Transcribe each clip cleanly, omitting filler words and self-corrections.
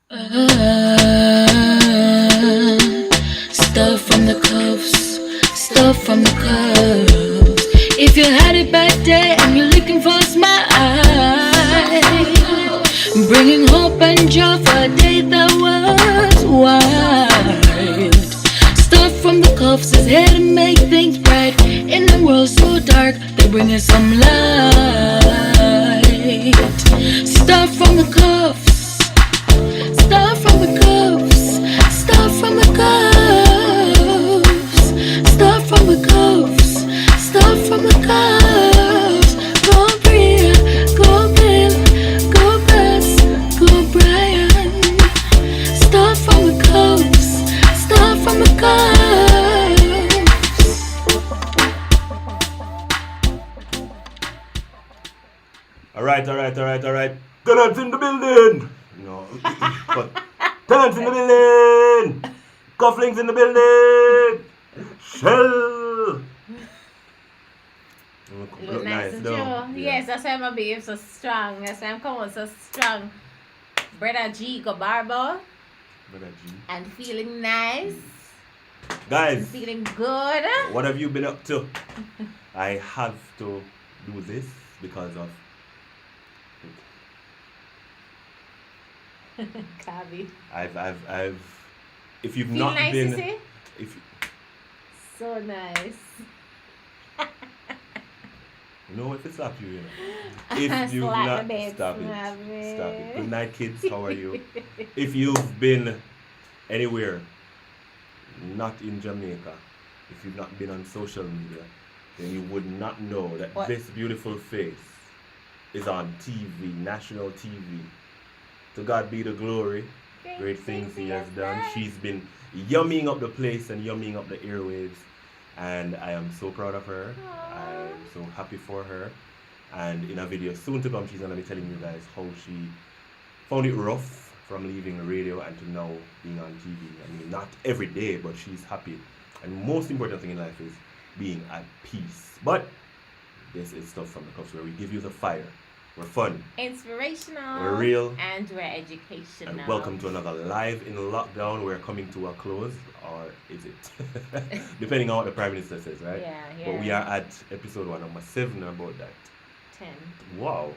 Stuff from the cuffs, stuff from the cuffs. If you had a bad day and you're looking for a smile, bringing hope and joy for a day that was wild. Stuff from the cuffs is here to make things bright. In a world so dark, they bring us some light. Stuff from the cuffs. Stuff from the cuffs, stuff from the cuffs, stuff from the cuffs, stuff from the cuffs. Go Bria, go Bill, go Bess, go Brian. Stuff from the cuffs, stuff from the cuffs. All right. Tenants in the building. No, but tenants in the building. Cufflinks in the building. Shell. Look nice and true. Yes, that's why my babe so strong. That's why I'm coming so strong. Brother G go barbo. Brother G. And feeling nice. Guys. And feeling good. What have you been up to? I have to do this because of Kabi. I've if you've Feel not nice been to see? if So nice. you know if it's slap you, if you've Slap not the bed, stop slap it. Good night kids, how are you? If you've been anywhere not in Jamaica, if you've not been on social media, then you would not know that What? this beautiful face is on TV, national TV. To God be the glory. Great things he has done. She's been yumming up the place and yumming up the airwaves. And I am so proud of her. I am so happy for her. And in a video soon to come, she's going to be telling you guys how she found it rough from leaving radio and to now being on TV. I mean, not every day, but she's happy. And most important thing in life is being at peace. But this is stuff from the cups where we give you the fire. We're fun. Inspirational. We're real. And we're educational. And welcome to another Live in Lockdown. We're coming to a close, or is it? Depending on what the Prime Minister says, right? Yeah. But we are at episode 1, number 7 about that. 10. Wow.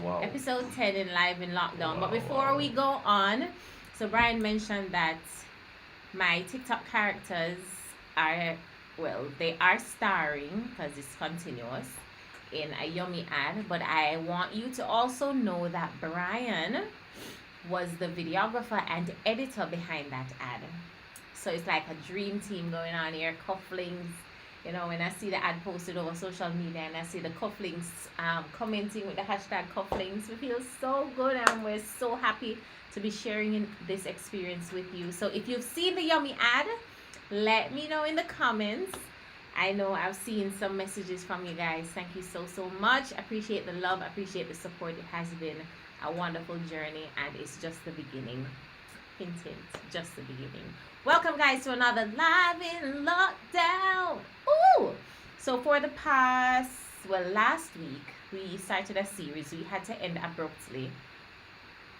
Wow. Episode 10 in Live in Lockdown. But before we go on, so Brian mentioned that my TikTok characters are, well, they are starring, because it's continuous, in a yummy ad. But I want you to also know that Brian was the videographer and editor behind that ad. So it's like a dream team going on here. Cufflinks, you know, when I see the ad posted over social media and I see the cufflinks commenting with the hashtag cufflinks, we feel so good and we're so happy to be sharing this experience with you. So if you've seen the yummy ad, let me know in the comments. I know I've seen some messages from you guys. Thank you so much. Appreciate the love, appreciate the support. It has been a wonderful journey and it's just the beginning. Hint, hint, just the beginning. Welcome guys to another Live in Lockdown. Ooh! So for the past, well, last week we started a series. We had to end abruptly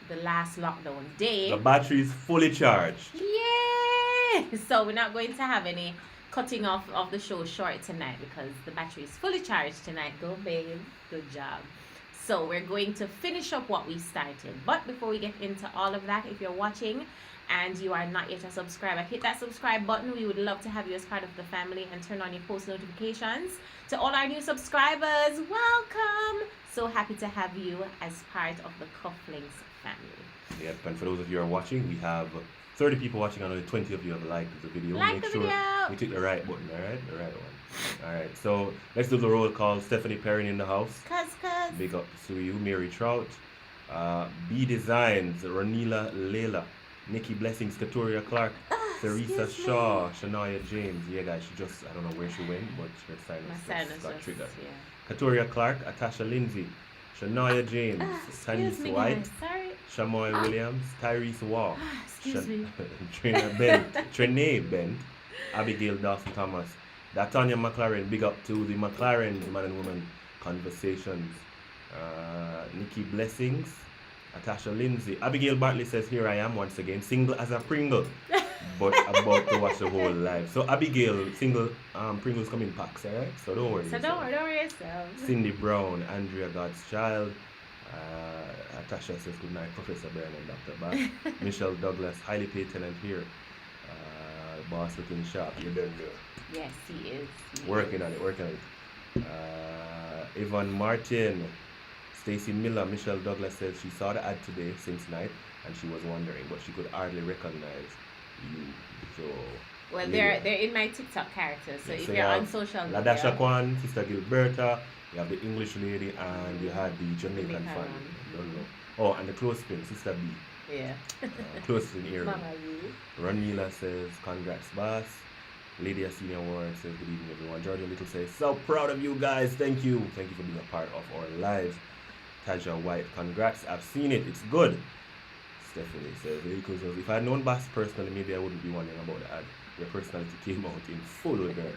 the last lockdown day. The battery is fully charged. Yeah! So we're not going to have any cutting off of the show short tonight because the battery is fully charged tonight. Go babe, good job. So we're going to finish up what we started. But before we get into all of that, if you're watching and you are not yet a subscriber, hit that subscribe button. We would love to have you as part of the family and turn on your post notifications. To all our new subscribers, welcome! So happy to have you as part of the Cufflinks family. Yep, and for those of you who are watching, we have 30 people watching and only 20 of you have liked the video. Make sure we click the right button, alright? The right one. Alright, so let's do the roll call. Stephanie Perrin in the house. Cuz. Big up to you. Mary Trout. B Designs. Ranila Layla. Nikki Blessings. Katoria Clark. Theresa Shaw. Shania James. Yeah, guys, she just, I don't know where she went, but her sinus got triggered. Yeah. Katoria Clark. Atasha Lindsay. Shania James. Tanis White. Shamoy Williams. Tyrese Wall. Trinae Bent. Abigail Dawson Thomas. Datanya McLaren. Big up to the McLaren Man and Woman Conversations. Nikki Blessings. Natasha Lindsay. Abigail Bartley says, here I am once again, single as a Pringle, but about to watch the whole live. So Abigail, single Pringles come in packs, alright? So don't worry. So don't worry yourself. Cindy Brown, Andrea God's Child. Natasha says, good night, Professor Brian and Dr. Bass. Michelle Douglas, highly paid tenant here. Boss looking sharp. You done there. Yes, he is. Working on it. Yvonne Martin, Stacy Miller, Michelle Douglas says she saw the ad today since night and she was wondering, but she could hardly recognize you. So Well, yeah. they're in my TikTok characters. So Yeah, if so you're you on have social media, Ladasha Kwan, Sister Gilberta, you have the English lady, and you had the Jamaican Jamaican fan. one. Don't know. Oh, and the clothespin, Sister B. yeah. Clothespin earring. Mama, you. Ranila says, congrats, boss. Lydia Senior Warren says, good evening, everyone. Jordan Little says, so proud of you guys. Thank you. Thank you for being a part of our lives. Taja White, congrats. I've seen it. It's good. Stephanie says, because if I had known Bass personally, maybe I wouldn't be wondering about the ad. Your personality came out in full, girl.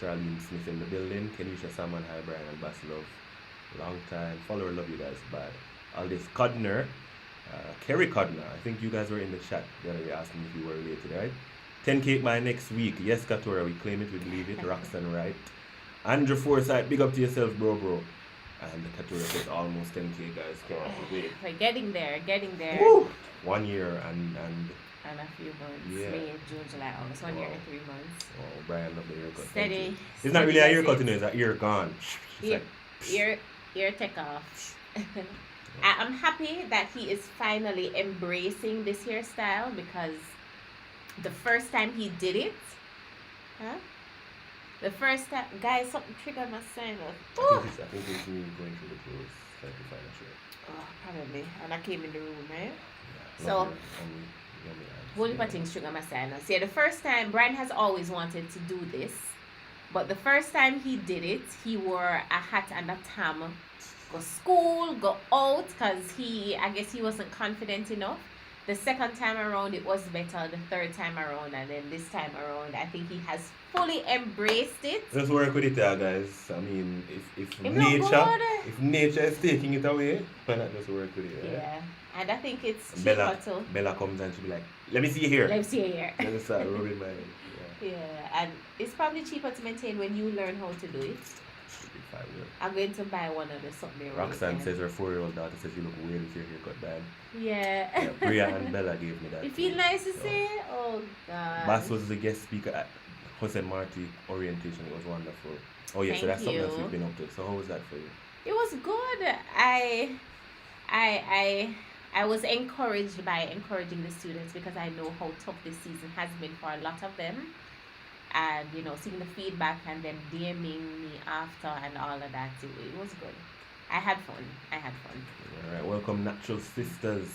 Charlene Smith in the building. Kenisha Salmon, hi, Brian and Bass Love. Long time. Follower, love you guys. Bad. Aldis Codner. Kerry Codner. I think you guys were in the chat the other day asking if you were related, right? 10K by next week. Yes, Katora, we claim it, we believe it. Roxanne Wright. Andrew Forsyth, big up to yourself, bro. And Katura says almost 10K, guys. Can't wait. We're getting there. Woo! 1 year and And a few months. Yeah. May, June, July, August. 1 year and 3 months. oh, Brian love the haircut. Thank Steady. you. It's not really a steady haircut, as you know, it's an ear gone. It's Ear, like, ear take off. I'm happy that he is finally embracing this hairstyle because the first time he did it, the first time, guys, something triggered my sinus. I think it's me going through the clothes trying to find a shirt. Oh, probably. And I came in the room, eh? Yeah, So, love your yummy eyes. whole heap of things trigger my sinus. Yeah, the first time, Brian has always wanted to do this. But the first time he did it, he wore a hat and a tam. Go school, go out, because I guess he wasn't confident enough. The second time around, it was better. The third time around, and then this time around, I think he has fully embraced it. Just work with it, guys. I mean, if Him look good. if nature is taking it away, why not just work with it? Right? Yeah, and I think it's cheaper too. Bella comes and she'll be like, let me see you here. Let me see here. Let me start rubbing my head. Yeah. Yeah, and it's probably cheaper to maintain when you learn how to do it. If I will. I'm going to buy one of the something. Roxanne says her 4-year-old daughter says you look weird with your haircut bad. Yeah. Yeah, Bria and Bella gave me that. You feel too. nice to So, say? Oh God. Bass was the guest speaker at Jose Marti orientation. It was wonderful. Oh yeah, so Thank that's something else you. we've been up to. So how was that for you? It was good. I was encouraged by encouraging the students because I know how tough this season has been for a lot of them. And seeing the feedback and then DMing me after and all of that, it was good. I had fun. All right, welcome Natural Sisters.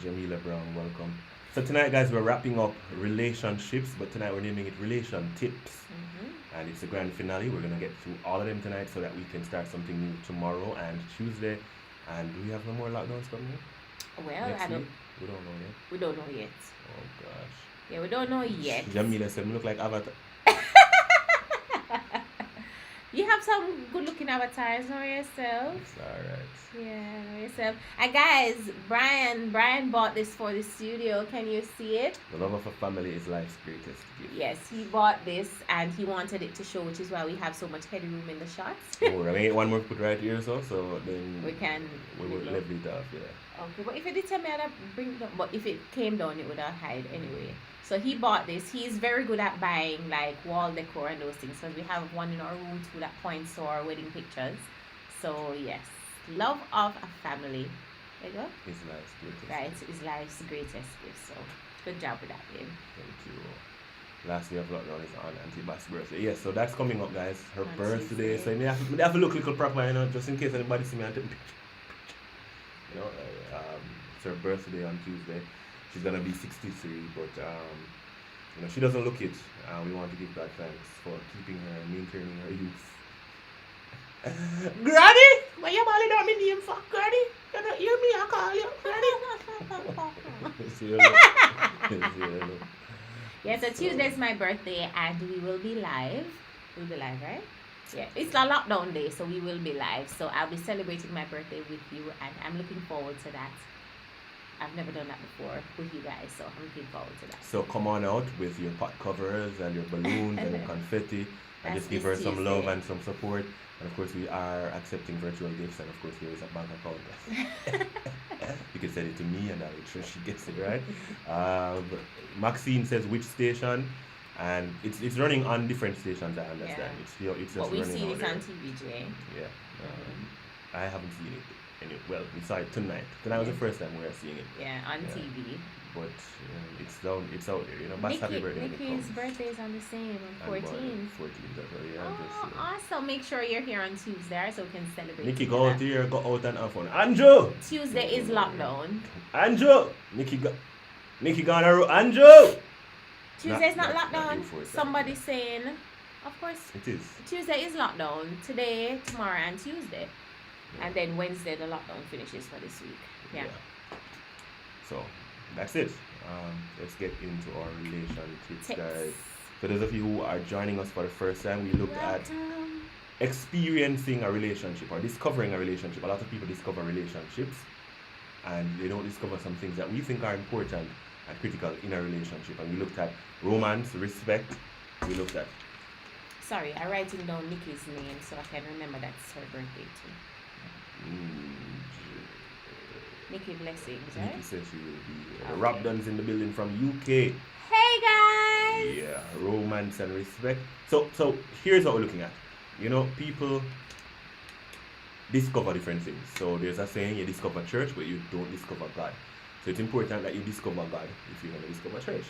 Jamila Brown, welcome. So tonight, guys, we're wrapping up relationships, but tonight we're naming it Relation Tips. And it's the grand finale. We're gonna get through all of them tonight so that we can start something new tomorrow and Tuesday. And do we have no more lockdowns coming in? Well, Next I don't. week? We don't know yet. We don't know yet. Oh gosh. Yeah, we don't know yet. Jamila said, "Me look like Avatar." You have some good-looking avatars on yourself. It's alright. Yeah, on yourself. And guys, Brian bought this for the studio. Can you see it? The love of a family is life's greatest gift. Yes, he bought this and he wanted it to show, which is why we have so much headroom in the shots. Oh, I mean, one more put right here, so then We can we will level. level it off, yeah. Okay, but if it did tell me I'd have bring it down, but if it came down, it would have hide anyway. So he bought this. He's very good at buying like wall decor and those things. Because we have one in our room too that points to our wedding pictures. So yes, love of a family. There you go. It's life's greatest Right, gift. is life's greatest gift. So good job with that, babe. Thank you. Last day of lockdown is on Auntie Bass' birthday. Yes, so that's coming up, guys. Her On birthday. Tuesday. So you may have to look a little proper, just in case anybody see me and take a picture. It's her birthday on Tuesday. She's gonna be 63, but she doesn't look it. We want to give God thanks for keeping her and maintaining her youth. Granny, why you calling out my name for Granny? You don't hear me? I call you Granny. See you later. Yeah, so Tuesday's my birthday and we will be live. We'll be live, right? Yeah, it's a lockdown day, so we will be live. So I'll be celebrating my birthday with you, and I'm looking forward to that. I've never done that before with you guys, so I'm looking forward to that. So come on out with your pot covers and your balloons and your confetti, and That's just give her this some love Tuesday. and some support. And of course, we are accepting virtual gifts, and of course, there is a bank account. You can send it to me, and I'll make sure she gets it right. But Maxine says which station, and it's running on different stations. I understand. Yeah. It's just But we've running seen out it there. on TVJ. Yeah. I haven't seen it. Well, we saw it tonight. Tonight was the first time we were seeing it. Yeah, on Yeah. TV. But it's down. It's out there. You know, Bass happy birthday. when it Nikki's comes. birthday is on the same, on And 14th. 14th as well. Yeah, Oh, just, awesome. Make sure you're here on Tuesday so we can celebrate. Nikki, together. go out here, go out and have fun. Andrew! Tuesday is lockdown. Andrew! Nikki gonna Andrew! Tuesday's Not- not not lockdown. you for it, Somebody's saying, of course, It is. Tuesday is lockdown. Today, tomorrow, and Tuesday. And then Wednesday, the lockdown finishes for this week. Yeah. So, that's it. Let's get into our relationships, Tips. guys. For those of you who are joining us for the first time, we looked at Welcome. experiencing a relationship or discovering a relationship. A lot of people discover relationships and they don't discover some things that we think are important and critical in a relationship. And we looked at romance, respect. We looked at Sorry, I'm writing down Nikki's name so I can remember that's her birthday too. Nikki Blessings, right? Nikki says she will be. Okay. Robdon's in the building from UK. Hey guys! Yeah, romance and respect. So here's what we're looking at. You know, people discover different things. So there's a saying, you discover church, but you don't discover God. So it's important that you discover God if you're going to discover church.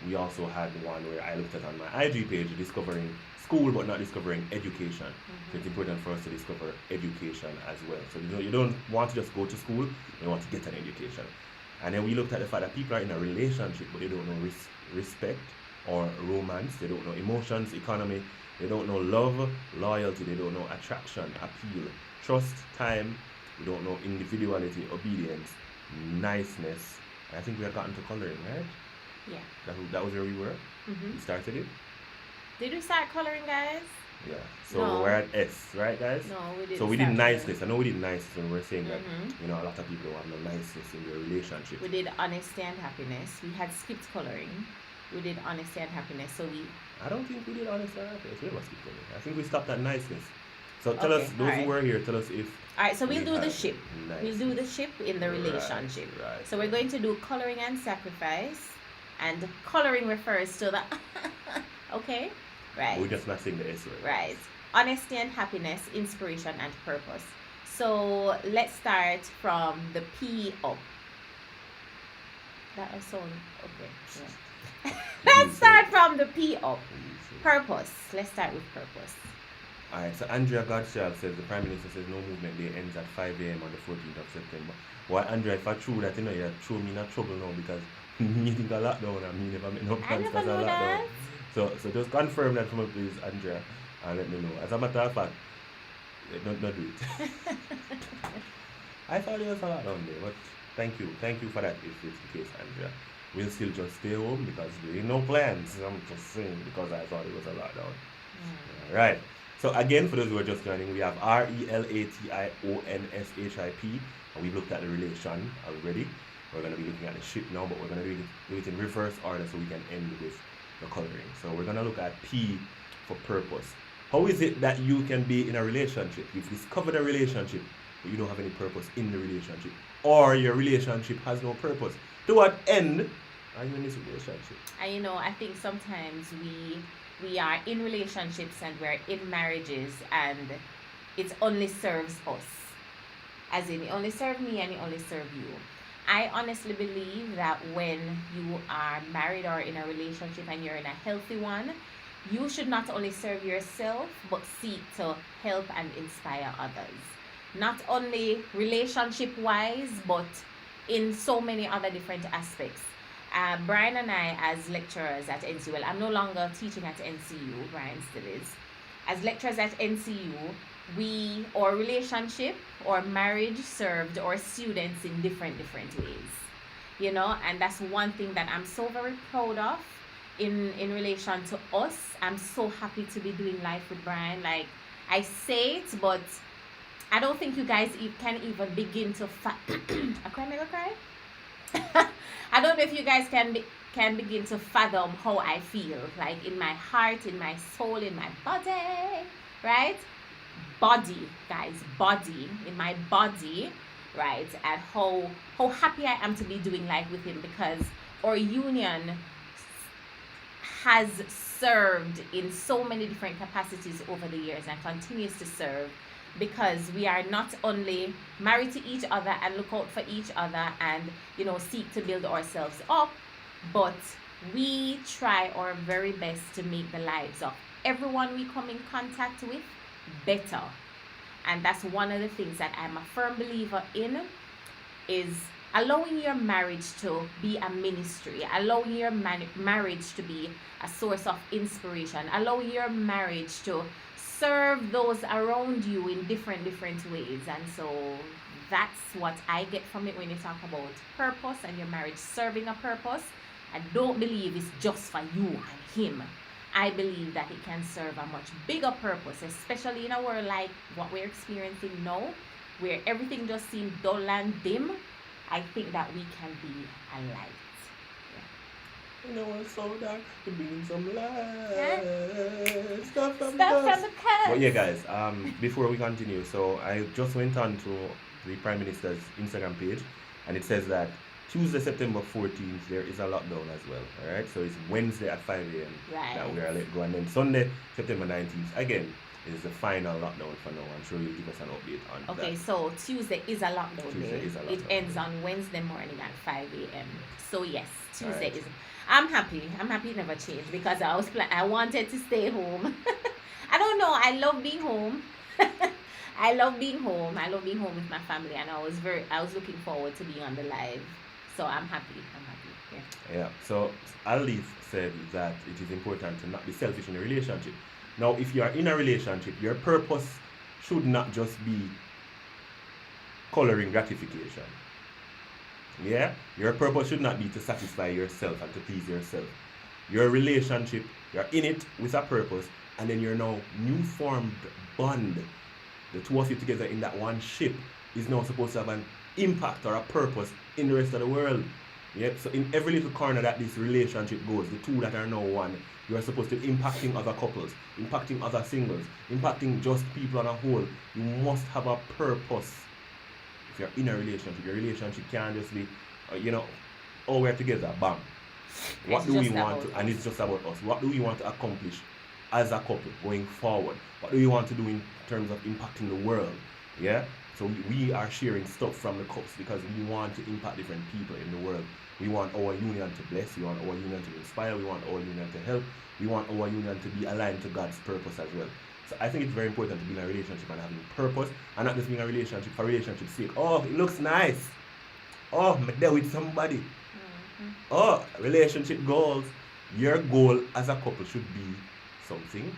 We also had one where I looked at on my IG page, discovering school but not discovering education. So it's important for us to discover education as well. So you don't want to just go to school, you want to get an education. And then we looked at the fact that people are in a relationship but they don't know respect or romance, they don't know emotions, economy, they don't know love, loyalty, they don't know attraction, appeal, trust, time, we don't know individuality, obedience, niceness. And I think we had gotten to coloring, right? Yeah. That was where we were. Mm-hmm. We started it. Did we start coloring, guys? Yeah. So No. we're at S, right, guys? No, we didn't. So we did start niceness. I know we did niceness, and we're saying that Mhm. you know a lot of people don't have no niceness in their relationship. coloring. We did honesty and happiness. We had skipped coloring. We did honesty and happiness. So we. I don't think we did honest or happiness. We never skipped over. I think we stopped at niceness. So tell Okay, us, those alright. who were here, tell us if All right. So we'll we do the had ship. niceness. We'll do the ship in the relationship. Right. So we're going to do coloring and sacrifice. And coloring refers to the. Okay. Right. We're just not saying the S word. Right. Honesty and happiness, inspiration and purpose. So let's start from the P up. That was so okay. Yeah. Let's start from the P up. Purpose. Let's start with purpose. Alright, so Andrea Godchild says the Prime Minister says no movement day ends at 5 a.m. on the 14th of September. Well, Andrea, if I true that, you know, you throw me in a trouble now because me think a lockdown and me never make no I plans never because of knew lockdown. that. So just confirm that for me, please, Andrea, and let me know. As a matter of fact, don't do it. I thought it was a lockdown day, but thank you for that if it's the case, Andrea. We'll still just stay home because there ain't no plans. I'm just saying because I thought it was a lockdown. Right. So again, for those who are just joining, we have RELATIONSHIP, and we've looked at the relation already. We're going to be looking at the ship now, but we're going to do it in reverse order so we can end with the coloring. So we're going to look at P for purpose. How is it that you can be in a relationship? You've discovered a relationship, but you don't have any purpose in the relationship, or your relationship has no purpose. To what end are you in this relationship? And you know, I think sometimes we are in relationships and we're in marriages and it only serves us. As in, it only serves me and it only serves you. I honestly believe that when you are married or in a relationship and you're in a healthy one, you should not only serve yourself but seek to help and inspire others. Not only relationship wise, but in so many other different aspects. Brian and I, as lecturers at NCU, well, I'm no longer teaching at NCU, Brian still is. As lecturers at NCU, our relationship or marriage served our students in different ways. You know, and that's one thing that I'm so very proud of in relation to us. I'm so happy to be doing life with Brian. Like, I say it, but I don't think you guys can even begin to I cry, make a cry. I don't know if you guys can begin to fathom how I feel, like in my heart, in my soul, in my body, right? Body, guys, body, in my body, right? And how happy I am to be doing life with him, because our union has served in so many different capacities over the years and continues to serve, because we are not only married to each other and look out for each other and seek to build ourselves up, but we try our very best to make the lives of everyone we come in contact with better. And that's one of the things that I'm a firm believer in, is allowing your marriage to be a ministry, allowing your marriage to be a source of inspiration, allowing your marriage to serve those around you in different ways. And so that's what I get from it when you talk about purpose and your marriage serving a purpose. I don't believe it's just for you and him. I believe that it can serve a much bigger purpose, especially in a world like what we're experiencing now, where everything just seems dull and dim. I think that we can be a light. It's so dark to bring some light. Stuff from the curse. But yeah, guys, before we continue, so I just went on to the Prime Minister's Instagram page, and it says that Tuesday, September 14th, there is a lockdown as well. All right, so it's Wednesday at 5 a.m. Right. that we are let go, and then Sunday, September 19th, again, is the final lockdown for now. I'm sure you'll give us an update on that. Okay, so Tuesday is a lockdown Tuesday day. is a It lockdown ends day. on Wednesday morning at 5 a.m. So yes, Tuesday Alright. is. I'm happy. It never changed, because I wanted to stay home. I don't know. I love being home. I love being home. I love being home with my family, and I was looking forward to being on the live. So I'm happy. Yeah, so Alif said that it is important to not be selfish in a relationship. Now, if you are in a relationship, your purpose should not just be coloring gratification. Yeah? Your purpose should not be to satisfy yourself and to please yourself. Your relationship, you're in it with a purpose, and then you're now new formed bond. The two of you together in that one ship is now supposed to have an impact or a purpose in the rest of the world. Yep. So in every little corner that this relationship goes, the two that are now one, you are supposed to impacting other couples, impacting other singles, impacting just people on a whole. You must have a purpose. If you're in a relationship, your relationship can't just be, oh, we're together, bam. What do we want to, and it's just about us. What do we want to accomplish as a couple going forward? What do we want to do in terms of impacting the world? Yeah. So we are sharing stuff from the cups because we want to impact different people in the world. We want our union to bless. We want our union to inspire. We want our union to help. We want our union to be aligned to God's purpose as well. So I think it's very important to be in a relationship and having purpose, and not just being in a relationship for relationship's sake. Oh, it looks nice. Oh, I'm there with somebody. Mm-hmm. Oh, relationship goals. Your goal as a couple should be something,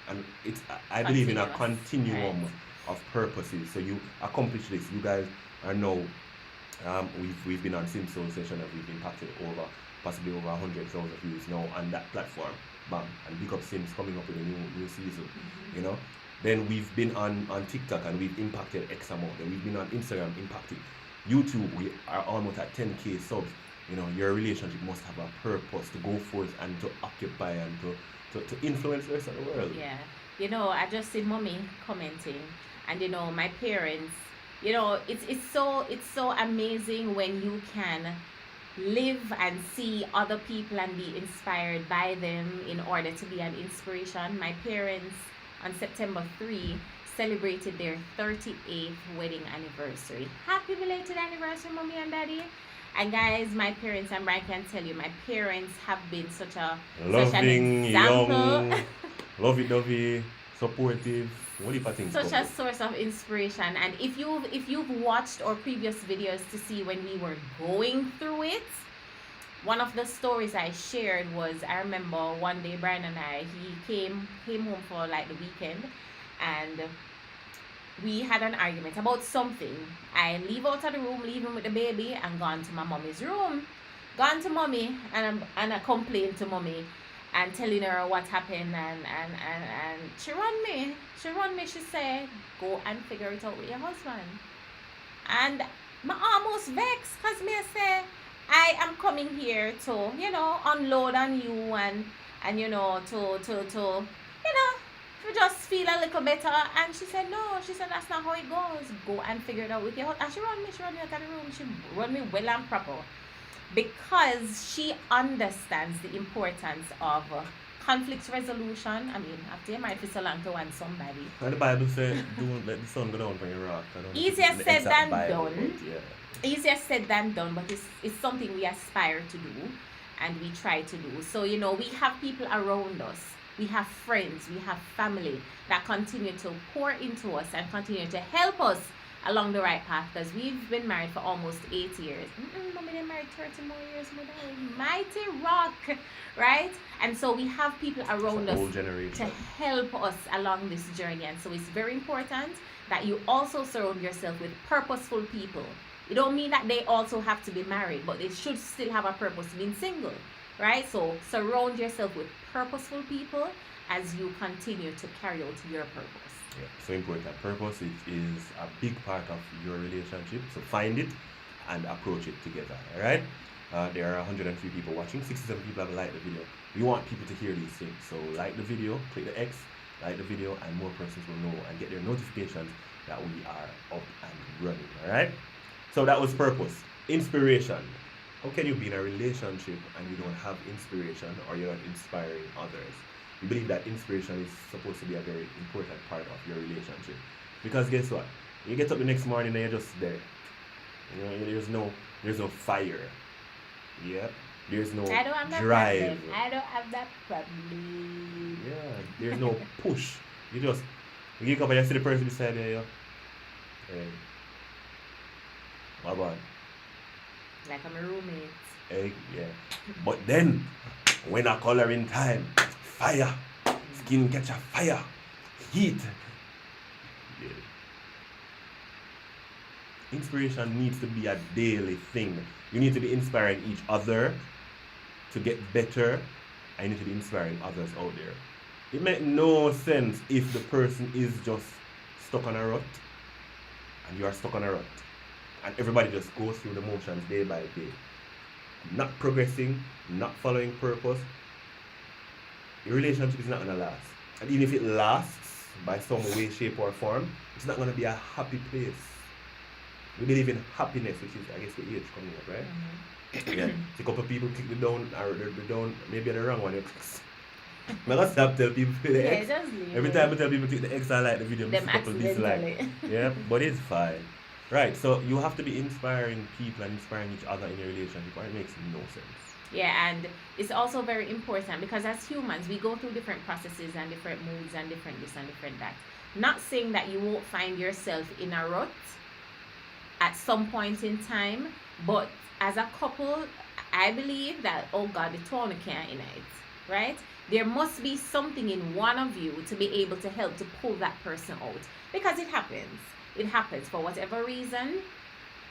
and it's. I believe in a continuum of purposes. So you accomplish this. You guys are now. We've been on Simpson session, and we've impacted possibly over 100,000 views now on that platform. Bam, and Big Up Sims coming up with a new season. Mm-hmm. Then we've been on TikTok and we've impacted X amount. Then we've been on Instagram, impacted YouTube. We are almost at 10k subs. Your relationship must have a purpose to go forth and to occupy and to influence the rest of the world. Yeah. I just see mommy commenting, and my parents, it's so amazing when you can live and see other people and be inspired by them in order to be an inspiration. My parents on September 3 celebrated their 38th wedding anniversary. Happy belated anniversary, mommy and daddy. And guys, my parents, and Brian can tell you, my parents have been such an Loving, example. young, lovey-dovey, supportive. What do you think? Such a source of inspiration. And if you've watched our previous videos to see when we were going through it, one of the stories I shared was, I remember one day Brian and I, he came home for like the weekend, and we had an argument about something. I leave out of the room, leave him with the baby, and gone to my mommy's room. Gone to mommy, and I complained to mommy. and telling her what happened, and she run me. She said, go and figure it out with your husband. And I almost vexed because me say, I am coming here to, unload on you and to just feel a little better. And she said, no, she said, that's not how it goes. Go and figure it out with your husband. And she run me out of the room. She run me well and proper. Because she understands the importance of conflict resolution. I mean, after you married for so long to want somebody. And the Bible says, don't let the sun go down from your rock. Easier said than Bible, done. but yeah. Easier said than done, but it's something we aspire to do and we try to do. So, we have people around us. We have friends, we have family that continue to pour into us and continue to help us along the right path, because we've been married for almost 8 years. Mommy, been married 30 more years. Mighty rock, right? And so we have people around us to help us along this journey. And so it's very important that you also surround yourself with purposeful people. It don't mean that they also have to be married, but they should still have a purpose being single, right? So surround yourself with purposeful people as you continue to carry out your purpose. Yeah, so important. Purpose is a big part of your relationship. So find it and approach it together. All right. There are 103 people watching. 67 people have liked the video. We want people to hear these things. So like the video, click the X, like the video, and more persons will know and get their notifications that we are up and running. All right. So that was purpose. Inspiration. How can you be in a relationship and you don't have inspiration, or you're not inspiring others? We believe that inspiration is supposed to be a very important part of your relationship. Because guess what? You get up the next morning and you're just there. There's no fire. Yep. There's no I don't have drive. That problem. I don't have that problem. Yeah. There's no push. You get up and you see the person beside you. Hey. What about? Like I'm a roommate. Hey, yeah. But then, when a coloring time, fire, skin catch a fire, heat. Yeah. Inspiration needs to be a daily thing. You need to be inspiring each other to get better, and you need to be inspiring others out there. It makes no sense if the person is just stuck on a rut, and you are stuck on a rut, and everybody just goes through the motions day by day, not progressing, not following purpose. Your relationship is not going to last. And even if it lasts by some way, shape, or form, it's not going to be a happy place. We believe in happiness, which is, I guess, the age coming up, right? Mm-hmm. Yeah. So a couple of people click the down, or the down, maybe the wrong one. I'm going to stop telling people to the X. Every time I tell people to click the X, I like the video, I couple dislike. Yeah, but it's fine. Right, so you have to be inspiring people and inspiring each other in your relationship, or it makes no sense. Yeah, and it's also very important because as humans, we go through different processes and different moods and different this and different that. Not saying that you won't find yourself in a rut at some point in time, but as a couple, I believe that, oh God, the tone can't in it, right? There must be something in one of you to be able to help to pull that person out, because it happens. It happens for whatever reason.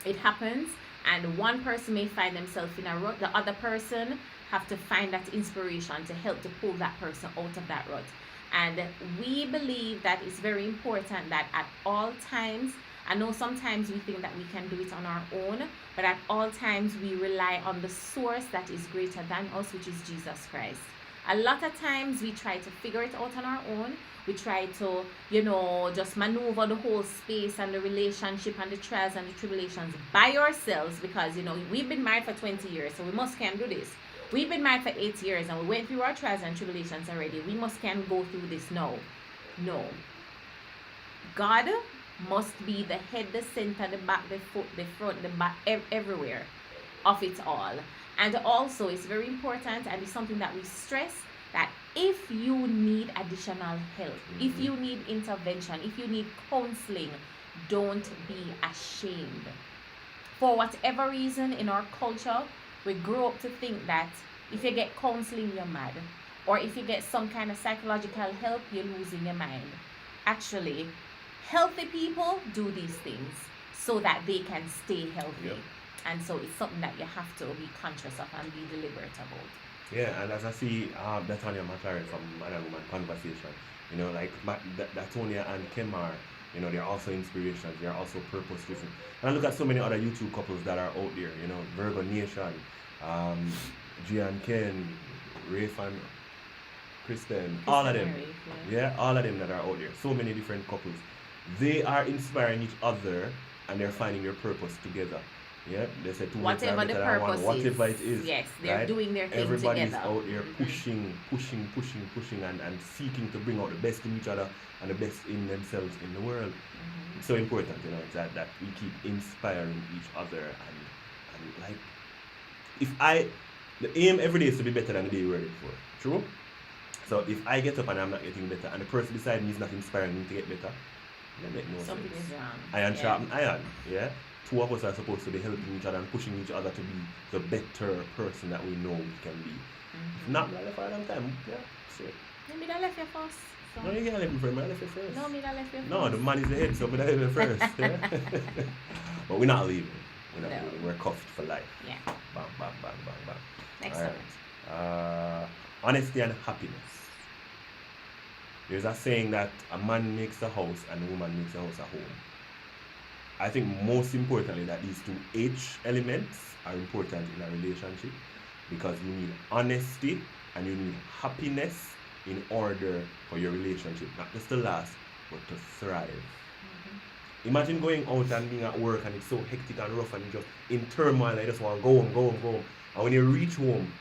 It happens. And one person may find themselves in a rut. The other person have to find that inspiration to help to pull that person out of that rut. And we believe that it's very important that at all times, I know sometimes we think that we can do it on our own, but at all times we rely on the source that is greater than us, which is Jesus Christ. A lot of times we try to figure it out on our own. We try to, just maneuver the whole space and the relationship and the trials and the tribulations by ourselves because, we've been married for 20 years, so we must can do this. We've been married for 8 years and we went through our trials and tribulations already. We must can go through this now. No. God must be the head, the center, the back, the foot, the front, the back, everywhere of it all. And also, it's very important, and it's something that we stress, that if you need additional help, if you need intervention, if you need counseling, don't be ashamed. For whatever reason in our culture, we grow up to think that if you get counseling, you're mad. Or if you get some kind of psychological help, you're losing your mind. Actually, healthy people do these things so that they can stay healthy. Yep. And so it's something that you have to be conscious of and be deliberate about. Yeah, and as I see Bethania McLaren from Man and Woman Conversation, like Datonia and Kemar, they're also inspirations, they're also purpose driven. And I look at so many other YouTube couples that are out there, Virgo Nation, um, Gia and Ken, Rafe and Kristen, all of them. Yeah, all of them that are out there. So many different couples. They are inspiring each other and they're finding their purpose together. Yeah, they say two heads are Whatever the better than one, purpose whatever is. it is. Yes, they're right? doing their thing Everybody's together. out there pushing and seeking to bring out the best in each other and the best in themselves in the world. It's so important, that we keep inspiring each other and like the aim every day is to be better than the day you were before. True? So if I get up and I'm not getting better and the person beside me is not inspiring me to get better, that makes no Something sense. is wrong. Iron sharpen iron, yeah? Two of us are supposed to be helping each other and pushing each other to be the better person that we know we can be. If not, I left for a long time. Yeah, shit. No, me that left you first. So. No, you can't let me first. I left you first. No, me that left you first. No, the man is the head, so me that left you first. Yeah? But we're not leaving. We're not leaving. We're cuffed for life. Yeah. Bang, bang, bang, bang, bang. Excellent. Alright. Honesty and happiness. There's a saying that a man makes a house and a woman makes a house a home. I think most importantly that these two H elements are important in a relationship because you need honesty and you need happiness in order for your relationship not just to last but to thrive. Imagine going out and being at work and it's so hectic and rough and you're just in turmoil, I just want to go home. And when you reach home,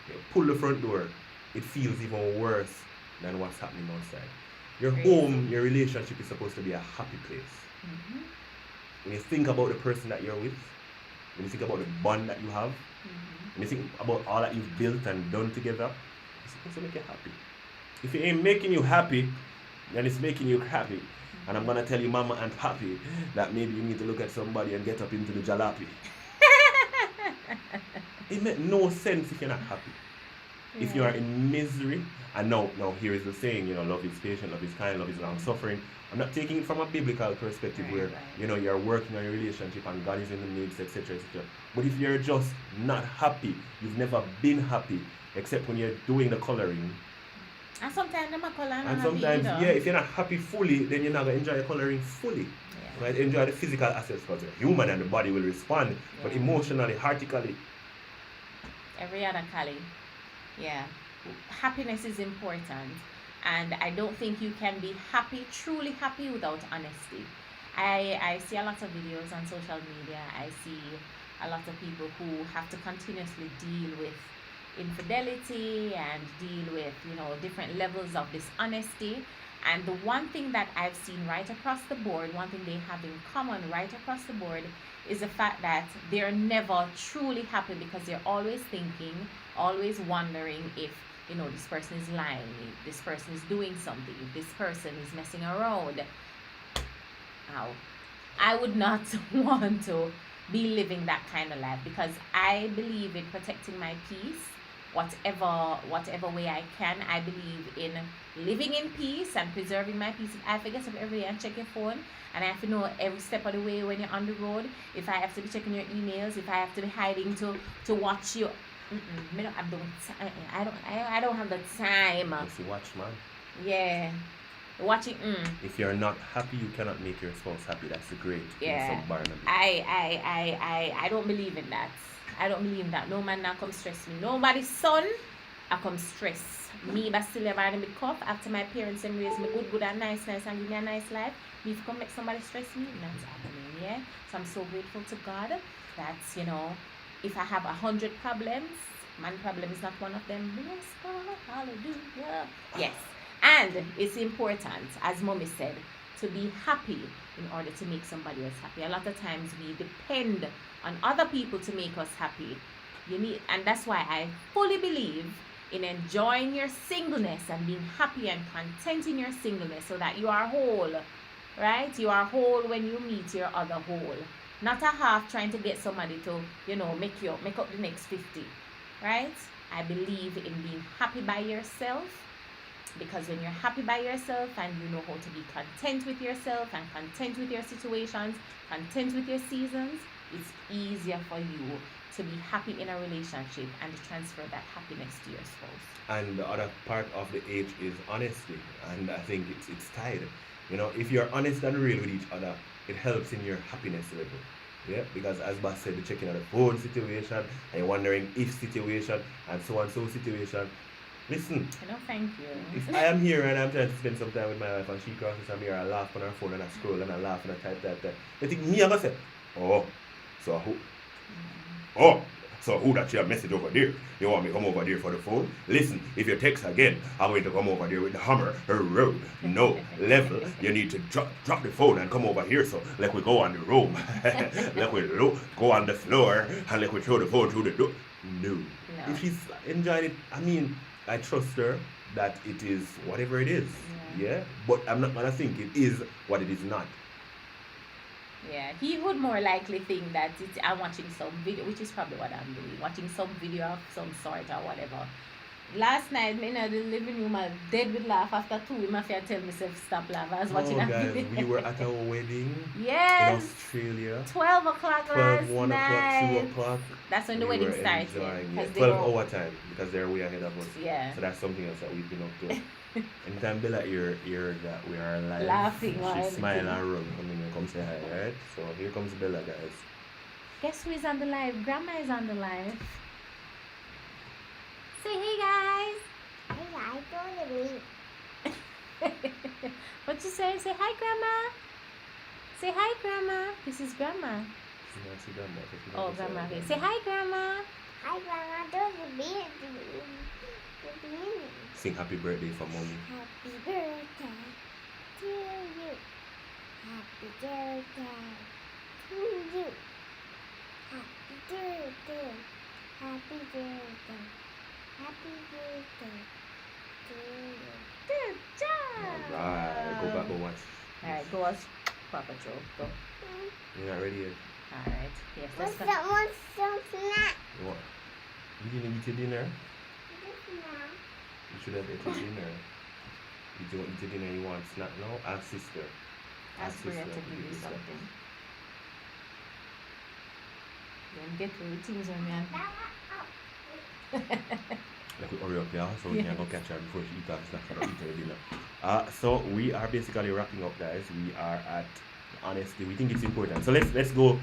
you pull the front door, it feels even worse than what's happening outside. Your home, your relationship is supposed to be a happy place. When you think about the person that you're with, when you think about the bond that you have, when you think about all that you've built and done together, it's supposed to make you happy. If it ain't making you happy, then it's making you happy. And I'm gonna tell you, Mama and Papi, that maybe you need to look at somebody and get up into the jalopy. It makes no sense if you're not happy. Yeah. If you are in misery, and now here is the saying, love is patient, love is kind, love is long suffering. I'm not taking it from a biblical perspective where you're working on your relationship and God is in the midst, etc., etc. But if you're just not happy, you've never been happy, except when you're doing the coloring. And sometimes I'm a color and sometimes, if you're not happy fully, then you're not going to enjoy your coloring fully. Yeah. Right? Enjoy the physical aspects because you're human and the body will respond. Yeah. But emotionally, heartically. Every other Kali. Yeah. Happiness is important. And I don't think you can be happy, truly happy without honesty. I see a lot of videos on social media. I see a lot of people who have to continuously deal with infidelity and deal with different levels of dishonesty, and the one thing that I've seen right across the board, one thing they have in common right across the board is the fact that they're never truly happy because they're always thinking, always wondering if this person is lying, if this person is doing something, if this person is messing around. I would not want to be living that kind of life because I believe in protecting my peace whatever way I can. I believe in living in peace and preserving my peace. If I have to get up every day and check your phone, and I have to know every step of the way when you're on the road, if I have to be checking your emails, if I have to be hiding to watch you, I don't have the time. It's a watch, man. Yeah. Watching. If you're not happy, you cannot make your spouse happy. That's the great. Yeah. I don't believe in that. I don't believe that. No man now come stress me. Nobody's son I come stress me. But still ever in the cup after my parents and raised me good and nice and give me a nice life. Me if come make somebody stress me, that's happening. Yeah. So I'm so grateful to God that if I have 100 problems, man problem is not one of them. Bless God, hallelujah. Yes. And it's important, as Mommy said, to be happy in order to make somebody else happy. A lot of times we depend on other people to make us happy. And that's why I fully believe in enjoying your singleness and being happy and content in your singleness so that you are whole, right? You are whole when you meet your other whole. Not a half trying to get somebody to, make up the next 50, right? I believe in being happy by yourself. Because when you're happy by yourself and you know how to be content with yourself and content with your situations, content with your seasons, it's easier for you to be happy in a relationship and to transfer that happiness to your spouse. And the other part of the H is honesty, and I think it's tied. You know, if you're honest and real with each other, it helps in your happiness level. Yeah, because as Bas said, the checking on the phone situation, and you're wondering if situation, and so situation. Listen, No, thank you. if I am here and I'm trying to spend some time with my wife and she crosses a mirror, I laugh on her phone and I scroll and I laugh and I type. They think me, I'm gonna say, oh, so who? Oh, so who that share message over there? You want me to come over there for the phone? Listen, if you text again, I'm going to come over there with the hammer, road, no, level. You need to drop the phone and come over here. So let we go on the room. Let we go on the floor and let we throw the phone through the door. No. If she's enjoying it, I mean, I trust her that it is whatever it is. Yeah. But I'm not gonna think it is what it is not. Yeah, he would more likely think that I'm watching some video, which is probably what I'm doing, watching some video of some sort or whatever. Last night, me in the living room, I dead with laugh after 2. My friend tell myself stop laugh. I was watching a guys, video. we were at our wedding Yes. in Australia. 12 o'clock 12, last 1 night. o'clock, 2 o'clock. That's when the We wedding were started. enjoying, 'cause yeah, they 12 were- hour time because they're way ahead of us. Yeah. So that's something else that we've been up to. Anytime Bella hear that we are live, Laughing or she anything. smile and run, come in and come say hi, right? So here comes Bella, guys. Guess who is on the live? Grandma is on the live. Say hey guys. What you say? Say hi, Grandma. Say hi, Grandma. This is Grandma. She not see Grandma, so she Oh, not say Grandma. hi, Okay. Say hi, Grandma. Hi, Grandma. Don't you be Sing happy birthday for mommy. Happy birthday to you. Happy birthday to you. Happy birthday. Happy birthday. Happy birthday to you. Good job. Alright, go back and watch. Alright, go watch Paw Patrol. Go. You're not ready yet. Alright. Yes, let's What's go. that one? Some snack. You want? You didn't eat your dinner? Now. You should have ate your dinner. You don't eat your dinner, you want snack now? Ask sister. Ask Bria to give you something. Then get to routines on me. Like we hurry up, yeah, so we can go catch her before she eats her snack and eat her dinner. So we are basically wrapping up, guys. We are at honesty. We think it's important. So let's go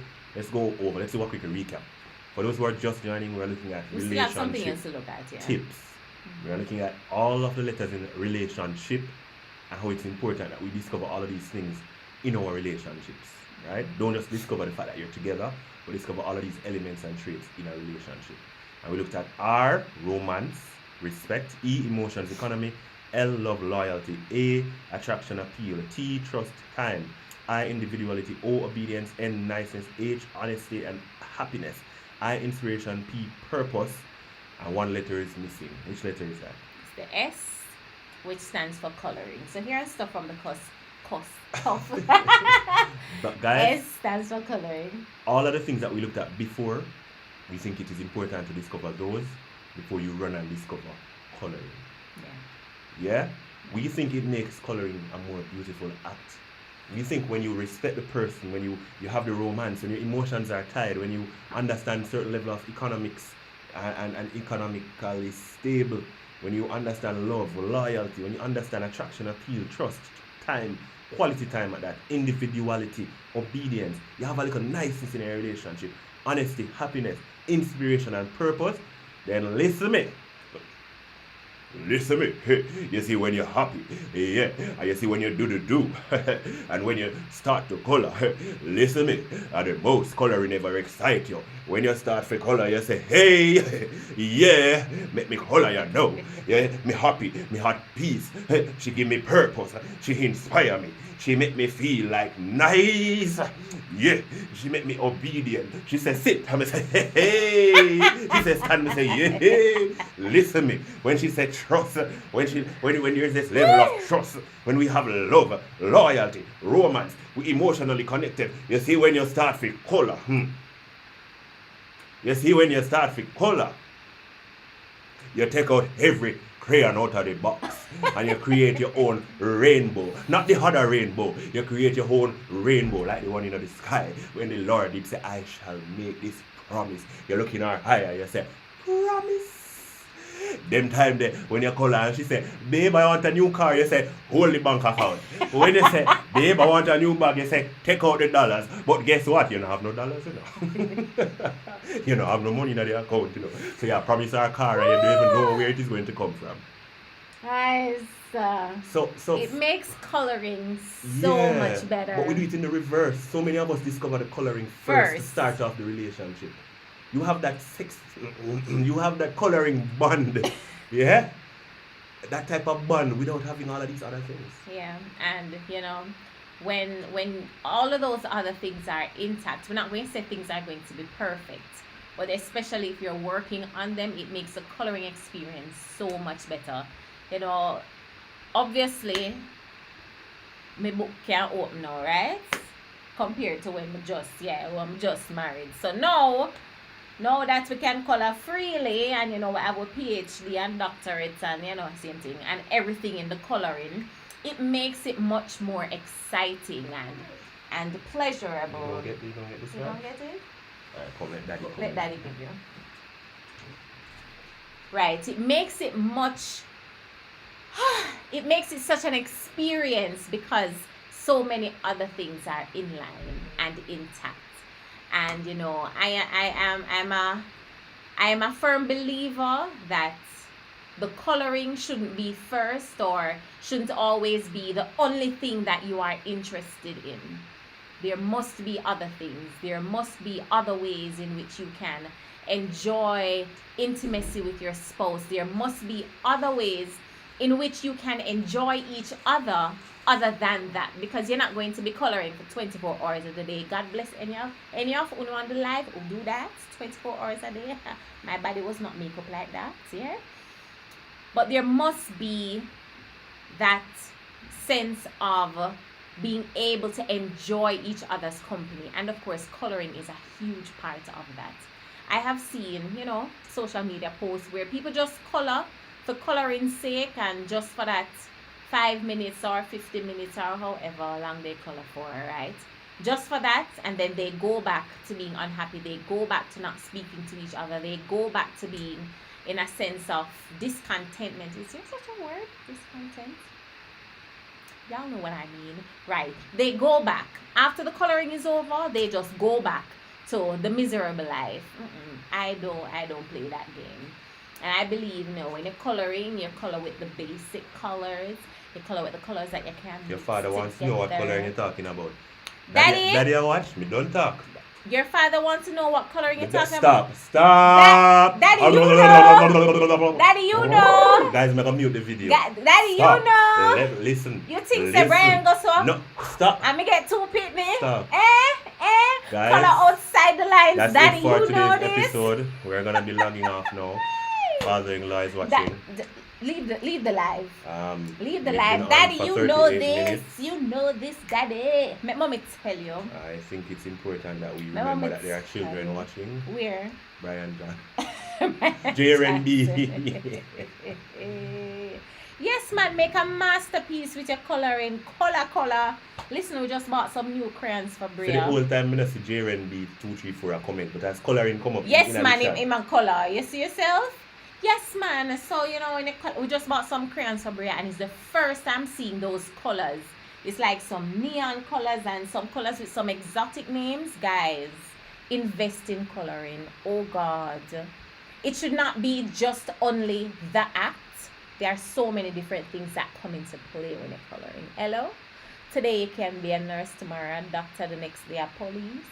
over. Let's do a quick recap. For those who are just joining, we're looking at We still have something relationship else to look at, yeah. tips. We are looking at all of the letters in relationship and how it's important that we discover all of these things in our relationships, right? Don't just discover the fact that you're together, but discover all of these elements and traits in a relationship. And we looked at R, romance, respect, E, emotions, economy, L, love, loyalty, A, attraction, appeal, T, trust, time, I, individuality, O, obedience, N, niceness, H, honesty and happiness, I, inspiration, P, purpose, and one letter is missing. Which letter is that? It's the S, which stands for coloring. So here are stuff from the cuff. But guys, S stands for coloring. all of the things that we looked at before, we think it is important to discover those before you run and discover coloring. Yeah. Yeah? We think it makes coloring a more beautiful act. We think when you respect the person, when you have the romance, when your emotions are tied, when you understand certain level of economics and economically stable, when you understand love, loyalty, when you understand attraction, appeal, trust, time, quality time at that, individuality, obedience, you have a little niceness in a relationship, honesty, happiness, inspiration and purpose, then listen me. Listen me. You see when you're happy, yeah, and you see when you do the do, and when you start to color, listen me. And the most coloring never excite you. When you start to color, you say, hey, yeah, make me color, you know. Yeah, me happy, me had peace. She give me purpose. She inspire me. She make me feel like nice. Yeah, she make me obedient. She says sit, I say hey. She says stand, I say yeah. Listen me. When she said trust, when there's this level of trust, when we have love, loyalty, romance, we emotionally connected. You see when you start with color. You see when you start with color, you take out every crayon out of the box and you create your own rainbow. Not the other rainbow. You create your own rainbow like the one in the sky. When the Lord did say, I shall make this promise. You look in her eye and you say, promise. Them time there, when you call her and she say, babe, I want a new car, you say, hold the bank account. When you say, babe, I want a new bag, you say, take out the dollars. But guess what? You don't have no dollars, you know. You don't have no money in the account, you know. So you promise her a car and you don't even know where it is going to come from. Guys, So it makes coloring so much better. But we do it in the reverse. So many of us discover the coloring first to start off the relationship. You have that you have that coloring bond, yeah? That type of bond without having all of these other things. Yeah, and you know, when all of those other things are intact, we're not going to say things are going to be perfect, but especially if you're working on them, it makes the coloring experience so much better. You know, obviously, my book can't open now, right? Compared to when I'm just married. So now that we can color freely and, you know, we have a PhD and doctorate and, you know, same thing, and everything in the coloring, it makes it much more exciting and pleasurable. You don't get this You one? don't get it? Alright, come let daddy come. Let daddy give you. Right, it makes it much, it makes it such an experience because so many other things are in line and intact. And you know, I'm a firm believer that the coloring shouldn't be first or shouldn't always be the only thing that you are interested in. There must be other things. There must be other ways in which you can enjoy intimacy with your spouse. There must be other ways in which you can enjoy each other than that, because you're not going to be coloring for 24 hours of the day. God bless any of who on the live who do that 24 hours a day. My body was not made up like that, yeah. But there must be that sense of being able to enjoy each other's company, and of course coloring is a huge part of that. I have seen, you know, social media posts where people just color for coloring's sake, and just for that 5 minutes or 50 minutes or however long they color for, right? Just for that, and then they go back to being unhappy. They go back to not speaking to each other. They go back to being in a sense of discontentment. Is there such a word? Discontent? Y'all know what I mean, right? They go back. After the coloring is over, they just go back to the miserable life. I don't play that game. And I believe, you know, when you're coloring, you color with the basic colors. You color with the colors that you can Your mix father wants to know what together. coloring you're talking about. Daddy? Daddy, I watch me. Don't talk. Your father wants to know what coloring you're talking about. Stop. Daddy, you know. Daddy, you know. Guys, make a mute the video. Daddy, Stop. you know. Listen. You think Listen. the Brian go so? No, stop. And me get two pitney. Stop. Guys, Color outside the lines. That's Daddy, it for you know today's this. episode. We're gonna be logging off now. Father-in-law is watching. Leave the live. Leave the we've live. been on Daddy, for you know 38 this. minutes. You know this, Daddy. Let mommy tell you. I think it's important that we My remember mom that there are is children telling. watching. Where? Brian John. JRNB. Yes, man, make a masterpiece with your coloring. Color. Listen, we just bought some new crayons for For the Bria. whole time, I see JRNB 234 a comment, but as coloring come up. Yes, in man, the chat. him and color. You see yourself? Yes, man. So, you know, we just bought some crayons for Bria, and it's the first time seeing those colors. It's like some neon colors and some colors with some exotic names. Guys, invest in coloring. Oh, God. It should not be just only the act. There are so many different things that come into play when you're coloring. Hello? Today you can be a nurse, tomorrow a doctor, the next day a police.